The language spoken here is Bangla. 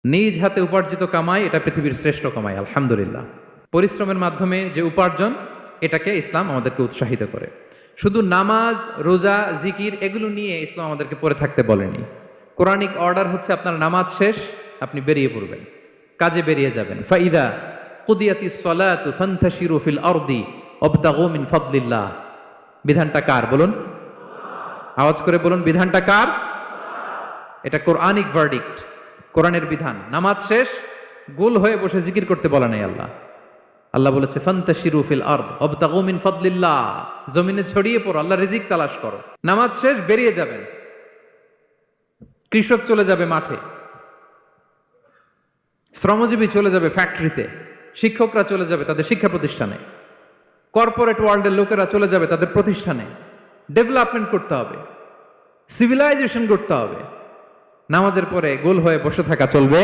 নিজ হাতে উপার্জিত কামাই এটা পৃথিবীর শ্রেষ্ঠ কামাই, আলহামদুলিল্লাহ। পরিশ্রমের মাধ্যমে যে উপার্জন, এটাকে ইসলাম আমাদেরকে উৎসাহিত করে। শুধু নামাজ, রোজা, জিকির এগুলো নিয়ে ইসলাম আমাদেরকে পড়ে থাকতে বলেনি। কোরআনিক অর্ডার হচ্ছে আপনার নামাজ শেষ, আপনি বেরিয়ে পড়বেন, কাজে বেরিয়ে যাবেন। ফাইদা কুদিয়াতিস সালাতু ফান্তাশিরু ফিল আরদি ওয়াবতাগু মিন ফাদলিল্লাহ। বিধানটা কার বলুন? আওয়াজ করে বলুন, বিধানটা কার? এটা কোরআনিক ভার্ডিক্ট, কোরআনের বিধান। নামাজ শেষ, গোল হয়ে বসে জিকির করতে বলা নাই আল্লাহ। আল্লাহ বলেছে ফান্তাশিরু ফিল আরদ ওয়াবতাগু মিন ফাদলিল্লাহ, জমিনে ছড়িয়ে পড়ো, আল্লাহ রিজিক তালাশ করো। নামাজ শেষ, বেরিয়ে যাবেন। কৃষক চলে যাবে মাঠে, শ্রমজীবী চলে যাবে ফ্যাক্টরিতে, শিক্ষকরা চলে যাবে তাদের শিক্ষা প্রতিষ্ঠানে, কর্পোরেট ওয়ার্ল্ডের লোকেরা চলে যাবে তাদের প্রতিষ্ঠানে। ডেভেলপমেন্ট করতে হবে, সিভিলাইজেশন করতে হবে। নামাজের পরে গোল হয়ে বসে থাকা চলবে